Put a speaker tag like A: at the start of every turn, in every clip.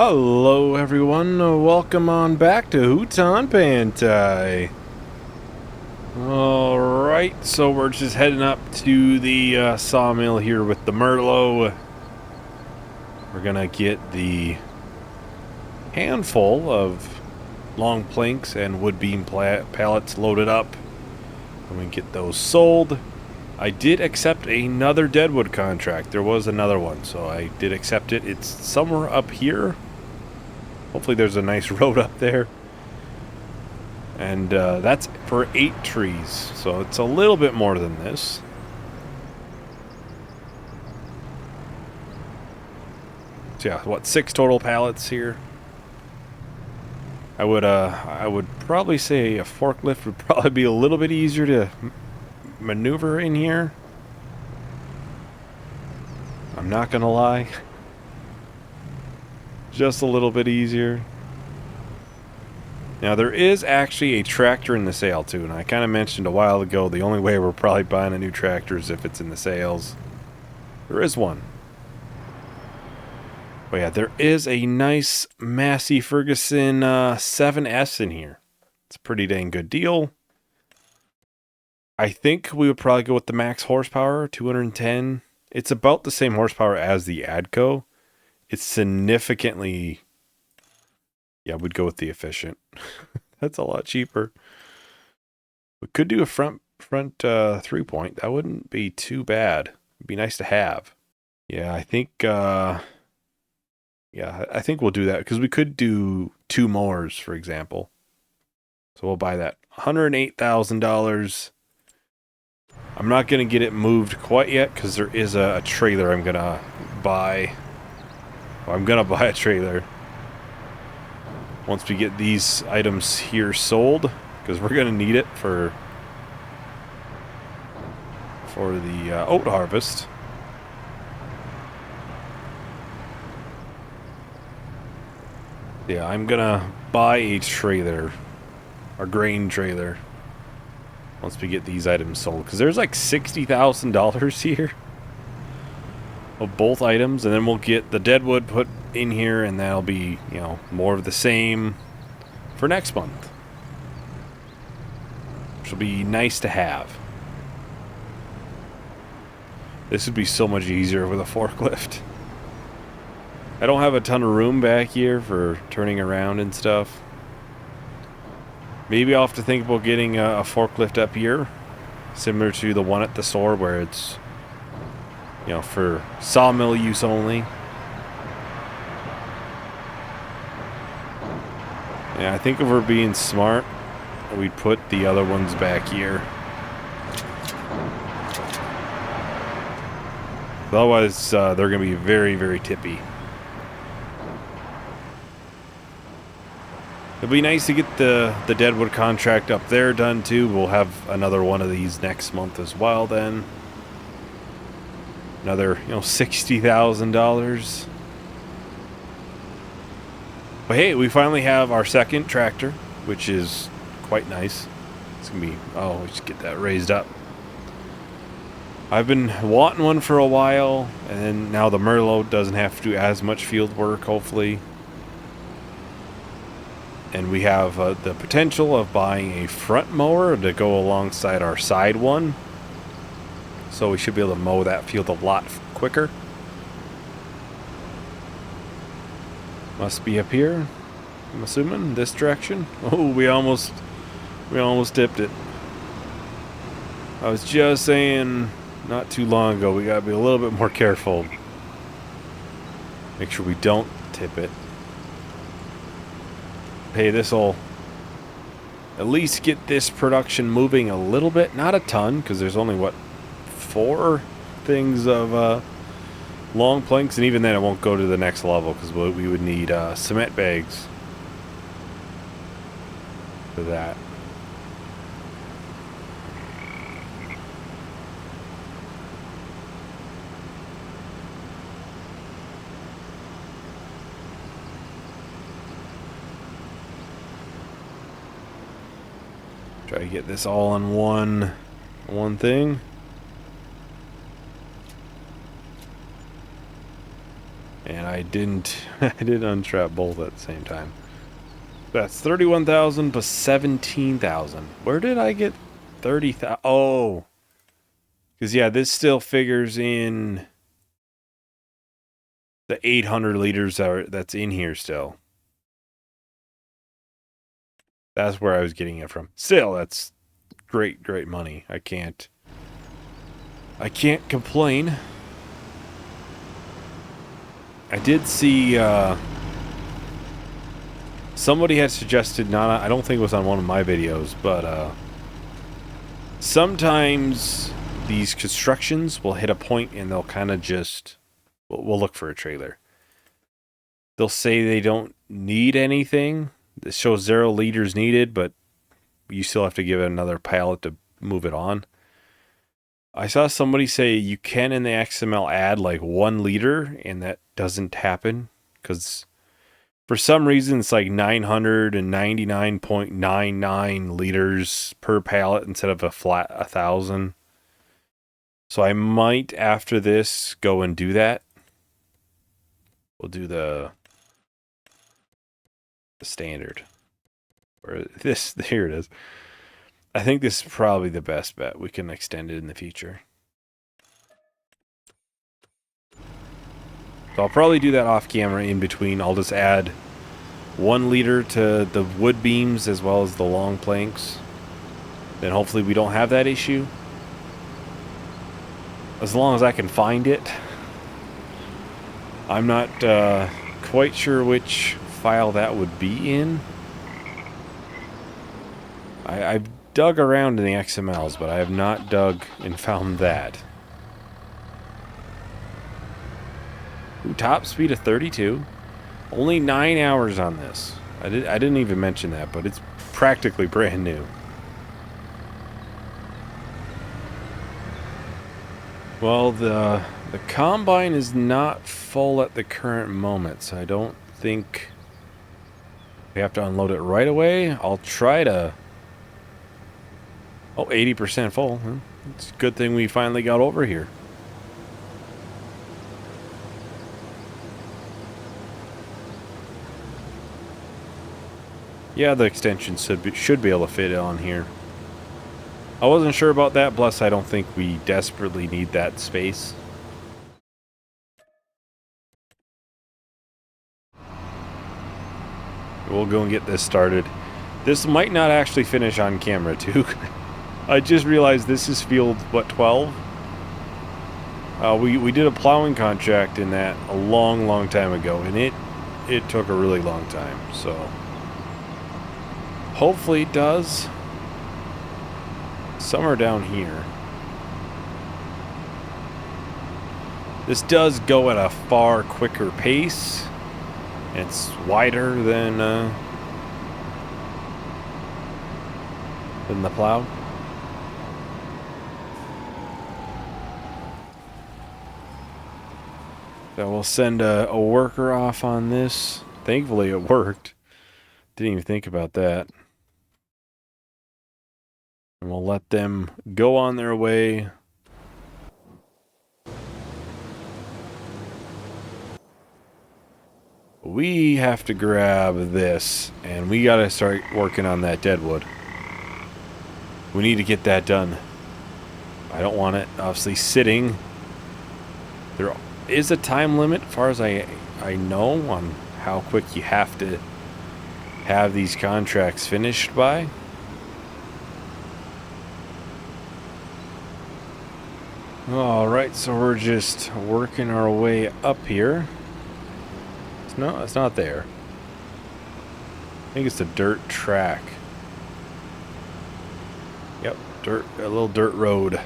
A: Hello everyone, welcome on back to Hutan Pantai. Alright, so we're just heading up to the sawmill here with the Merlot. We're gonna get the handful of long planks and wood beam pallets loaded up. And we get those sold. I did accept another deadwood contract. There was another one, so I did accept it. It's somewhere up here. Hopefully there's a nice road up there. And that's for 8 trees, so it's a little bit more than this. So yeah, what, 6 total pallets here? I would probably say a forklift would probably be a little bit easier to maneuver in here. I'm not gonna lie. Just a little bit easier. Now there is actually a tractor in the sale too, and I kind of mentioned a while ago the only way we're probably buying a new tractor is if it's in the sales. There is one. But yeah, there is a nice Massey Ferguson 7S in here. It's a pretty dang good deal. I think we would probably go with the max horsepower, 210. It's about the same horsepower as the Adco. It's significantly... Yeah, we'd go with the efficient. That's a lot cheaper. We could do a front 3-point. That wouldn't be too bad. It'd be nice to have. Yeah, I think I think we'll do that because we could do 2 mowers, for example. So we'll buy that. $108,000. I'm not going to get it moved quite yet because there is a trailer I'm going to buy. Well, I'm going to buy a trailer once we get these items here sold, because we're going to need it for the oat harvest. Yeah, I'm going to buy a trailer, a grain trailer, once we get these items sold, because there's like $60,000 here of both items, and then we'll get the deadwood put in here, and that'll be, you know, more of the same for next month, which will be nice to have. This would be so much easier with a forklift. I don't have a ton of room back here for turning around and stuff. Maybe I'll have to think about getting a forklift up here, similar to the one at the store where it's, you know, for sawmill use only. Yeah, I think if we're being smart, we'd put the other ones back here. Otherwise, they're going to be very, very tippy. It'd be nice to get the deadwood contract up there done too. We'll have another one of these next month as well then. Another, you know, $60,000. But hey, we finally have our second tractor, which is quite nice. It's gonna be, oh, we should get that raised up. I've been wanting one for a while, and then now the Merlot doesn't have to do as much field work, hopefully. And we have the potential of buying a front mower to go alongside our side one. So we should be able to mow that field a lot quicker. Must be up here, I'm assuming, this direction. Oh, we almost tipped it. I was just saying not too long ago, we gotta be a little bit more careful. Make sure we don't tip it. Hey, this'll at least get this production moving a little bit. Not a ton, because there's only, what, 4 things of long planks, and even then it won't go to the next level, because we would need cement bags for that. Try to get this all on one thing. And I didn't I didn't untrap both at the same time. That's 31,000 plus 17,000. Where did I get 30,000? Oh. Because, yeah, this still figures in the 800 liters that's in here still. That's where I was getting it from. Still, that's great, great money. I can't complain. I did see somebody had suggested, I don't think it was on one of my videos, but sometimes these constructions will hit a point and they'll kind of just, we'll look for a trailer. They'll say they don't need anything. It shows 0 liters needed, but you still have to give it another pallet to move it on. I saw somebody say you can in the XML add like 1 liter, and that doesn't happen because for some reason it's like 999.99 liters per pallet instead of a flat 1,000. So I might after this go and do that. We'll do the standard. Or this, here it is. I think this is probably the best bet. We can extend it in the future. So I'll probably do that off camera in between. I'll just add 1 liter to the wood beams as well as the long planks. Then hopefully we don't have that issue. As long as I can find it. I'm not quite sure which file that would be in. I've dug around in the XMLs, but I have not dug and found that. Ooh, top speed of 32. Only 9 hours on this. I didn't even mention that, but it's practically brand new. Well, the combine is not full at the current moment, so I don't think we have to unload it right away. I'll try to... Oh, 80% full. It's a good thing we finally got over here. Yeah, the extension should be able to fit on here. I wasn't sure about that, plus I don't think we desperately need that space. We'll go and get this started. This might not actually finish on camera, too. I just realized this is field, what, 12? We did a plowing contract in that a long, long time ago, and it took a really long time, so... Hopefully it does. Somewhere down here. This does go at a far quicker pace. It's wider than the plow. So we'll send a worker off on this. Thankfully it worked. Didn't even think about that. And we'll let them go on their way. We have to grab this, and we gotta start working on that deadwood. We need to get that done. I don't want it, obviously, sitting. There is a time limit, as far as I know, on how quick you have to have these contracts finished by. Alright, so we're just working our way up here. No, it's not there. I think it's a dirt track. Yep, a little dirt road.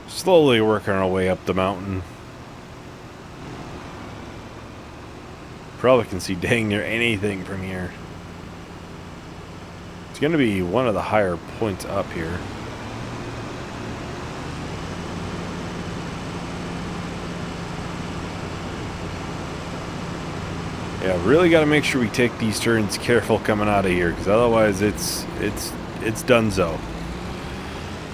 A: Slowly working our way up the mountain. Probably can see dang near anything from here. It's going to be one of the higher points up here. Yeah, really got to make sure we take these turns careful coming out of here, because otherwise it's donezo.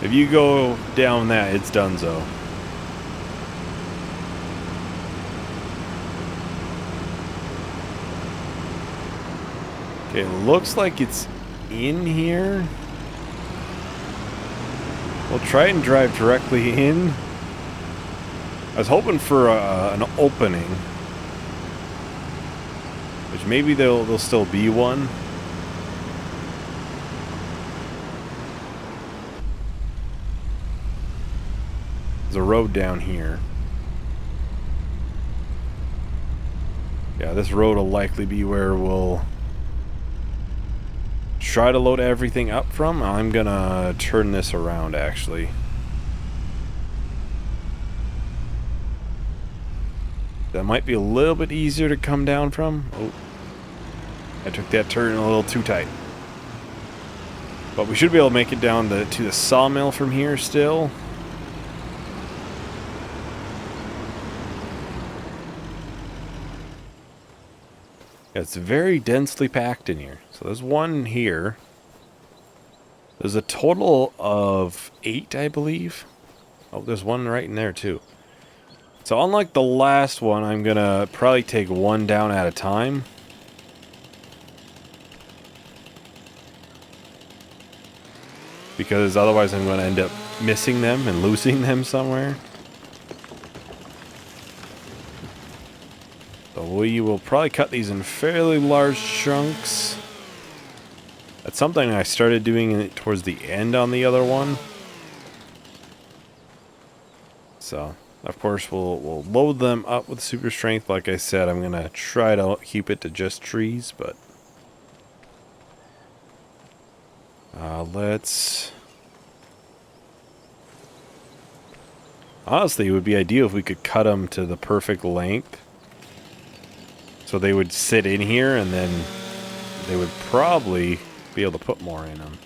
A: If you go down that, it's donezo. Okay, it looks like it's in here. We'll try and drive directly in. I was hoping for an opening, which maybe there'll still be one. There's a road down here. Yeah, this road will likely be where we'll try to load everything up from. I'm gonna turn this around, actually. That might be a little bit easier to come down from. Oh, I took that turn a little too tight. But we should be able to make it down to the sawmill from here still. Yeah, it's very densely packed in here. So there's one here. There's a total of 8, I believe. Oh, there's one right in there too. So unlike the last one, I'm gonna probably take one down at a time. Because otherwise I'm gonna end up missing them and losing them somewhere. So we will probably cut these in fairly large chunks. That's something I started doing towards the end on the other one. So, of course, we'll load them up with super strength. Like I said, I'm going to try to keep it to just trees, but... let's... Honestly, it would be ideal if we could cut them to the perfect length. So they would sit in here, and then they would probably be able to put more in them.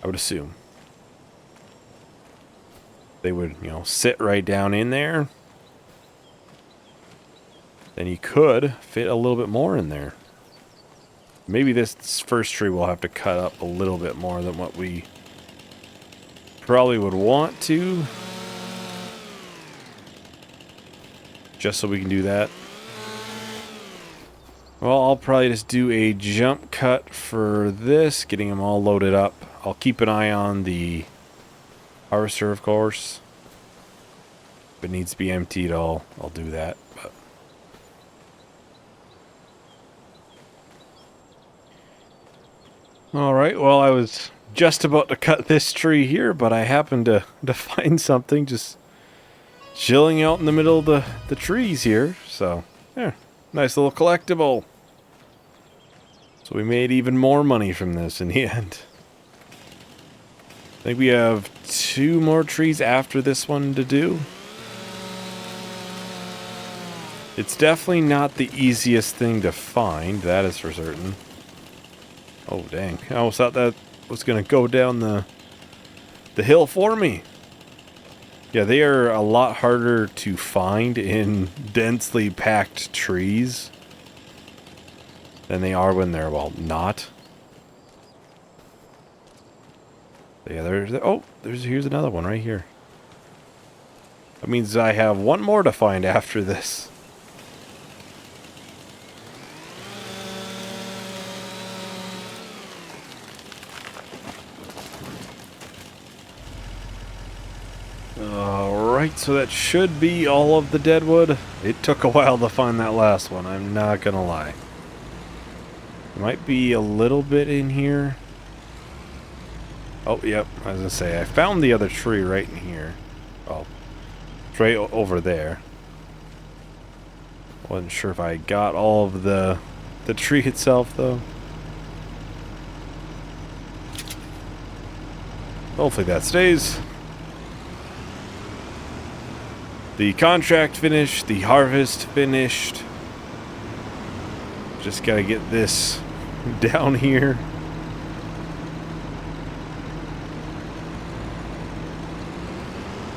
A: I would assume. They would, you know, sit right down in there. Then you could fit a little bit more in there. Maybe this first tree will have to cut up a little bit more than what we probably would want to. Just so we can do that. Well, I'll probably just do a jump cut for this, getting them all loaded up. I'll keep an eye on the harvester, of course. If it needs to be emptied, I'll do that. But all right, well, I was just about to cut this tree here, but I happened to find something just chilling out in the middle of the trees here. So, yeah, nice little collectible. So we made even more money from this in the end. I think we have 2 more trees after this one to do. It's definitely not the easiest thing to find, that is for certain. Oh, dang. I almost thought that was going to go down the hill for me. Yeah, they are a lot harder to find in densely packed trees than they are when they're, well, not. Yeah, here's another one right here. That means I have one more to find after this. Alright, so that should be all of the deadwood. It took a while to find that last one, I'm not gonna lie. There might be a little bit in here. Oh, yep, I was gonna say, I found the other tree right in here. Oh, it's right over there. Wasn't sure if I got all of the tree itself, though. Hopefully that stays. The contract finished, the harvest finished. Just gotta get this down here.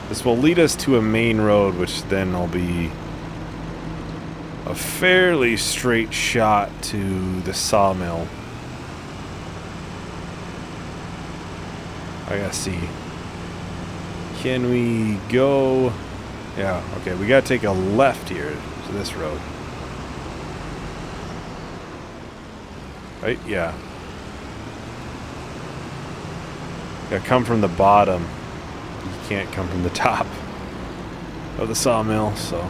A: This will lead us to a main road, which then will be a fairly straight shot to the sawmill. I gotta see. Can we go... Yeah, okay, we gotta take a left here to this road. Right? Yeah. Gotta come from the bottom. You can't come from the top of the sawmill, so...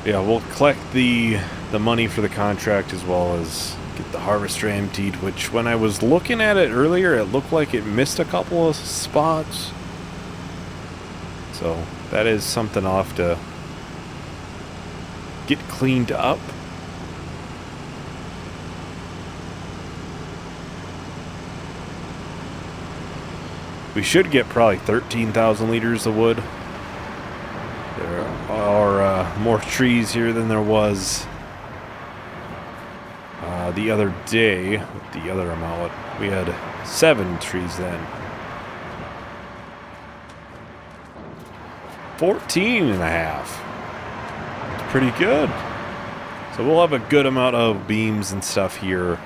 A: Yeah, we'll collect the money for the contract as well as get the harvester emptied, which when I was looking at it earlier, it looked like it missed a couple of spots. So that is something I'll have to get cleaned up. We should get probably 13,000 liters of wood. There are more trees here than there was the other day with the other amount. We had 7 trees then. 14 and a half. It's pretty good. So we'll have a good amount of beams and stuff here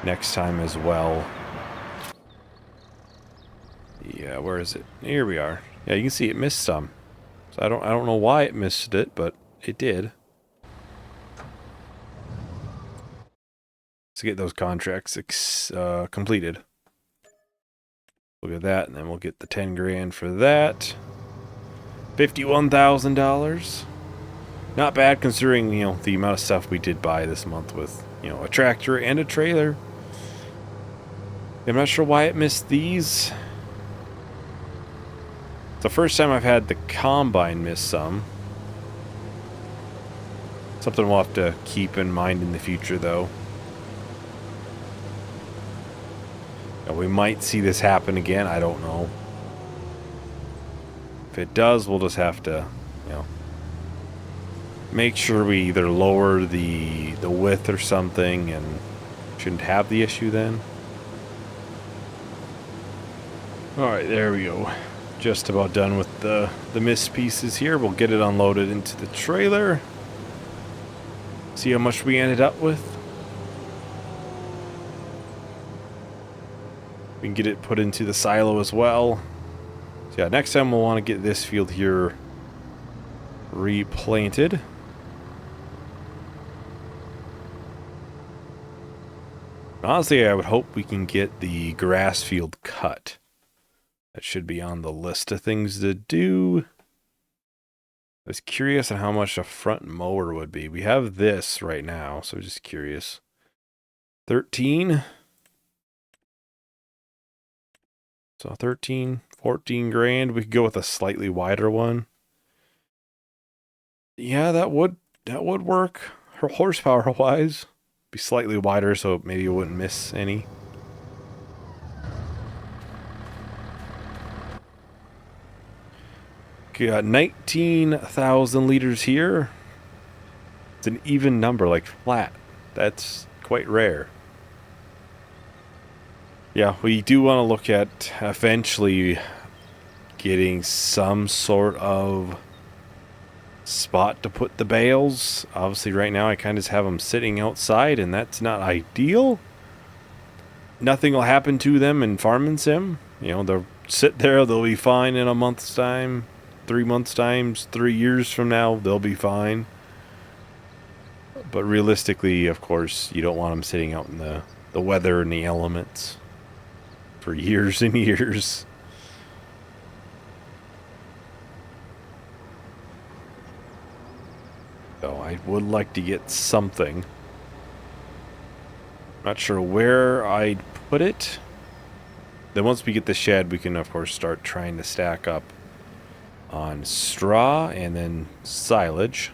A: next time as well. Yeah, where is it? Here we are. Yeah, you can see it missed some. So I don't know why it missed it, but it did. Let's get those contracts completed. Look at that, and then we'll get the 10 grand for that. $51,000. Not bad considering, you know, the amount of stuff we did buy this month with, you know, a tractor and a trailer. I'm not sure why it missed these. It's the first time I've had the combine miss some. Something we'll have to keep in mind in the future, though. Now, we might see this happen again. I don't know. If it does, we'll just have to, you know, make sure we either lower the width or something, and shouldn't have the issue then. Alright, there we go. Just about done with the missed pieces here. We'll get it unloaded into the trailer. See how much we ended up with. We can get it put into the silo as well. So yeah, next time we'll want to get this field here replanted. Honestly, I would hope we can get the grass field cut. That should be on the list of things to do. I was curious on how much a front mower would be. We have this right now, so just curious. 13. So 13, 14 grand. We could go with a slightly wider one. Yeah, that would work. Horsepower wise, be slightly wider, so maybe you wouldn't miss any. Okay, got 19,000 liters here. It's an even number, like flat. That's quite rare. Yeah, we do want to look at eventually getting some sort of spot to put the bales. Obviously, right now I kind of just have them sitting outside, and that's not ideal. Nothing will happen to them in Farming Sim. You know, they'll sit there, they'll be fine in a month's time, 3 months' time, 3 years from now, they'll be fine. But realistically, of course, you don't want them sitting out in the weather and the elements for years and years. So I would like to get something. Not sure where I'd put it. Then once we get the shed, we can of course start trying to stack up on straw and then silage.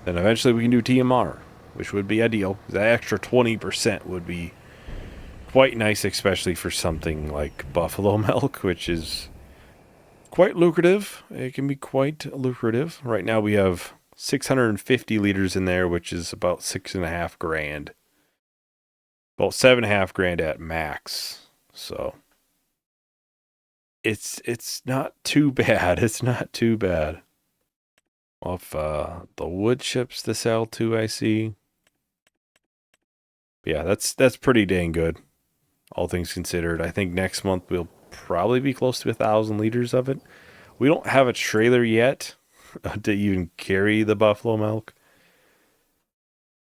A: Then eventually we can do TMR, which would be ideal. That extra 20% would be quite nice, especially for something like buffalo milk, which is quite lucrative. It can be quite lucrative. Right now we have 650 liters in there, which is about $6.5 grand. About $7.5 grand at max. So it's not too bad. It's not too bad. Off the wood chips to sell too, I see. But yeah, that's pretty dang good. All things considered. I think next month we'll probably be close to 1,000 liters of it. We don't have a trailer yet to even carry the buffalo milk.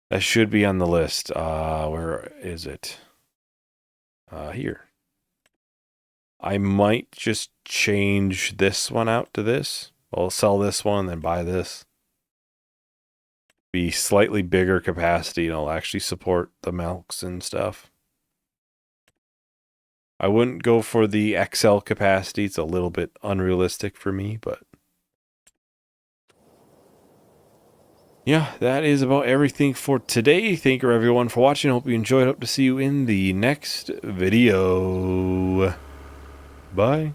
A: That should be on the list. Where is it? Here. I might just change this one out to this. I'll sell this one, then buy this. Be slightly bigger capacity, and I'll actually support the milks and stuff. I wouldn't go for the XL capacity. It's a little bit unrealistic for me, but yeah, that is about everything for today. Thank you everyone for watching. Hope you enjoyed. Hope to see you in the next video. Bye.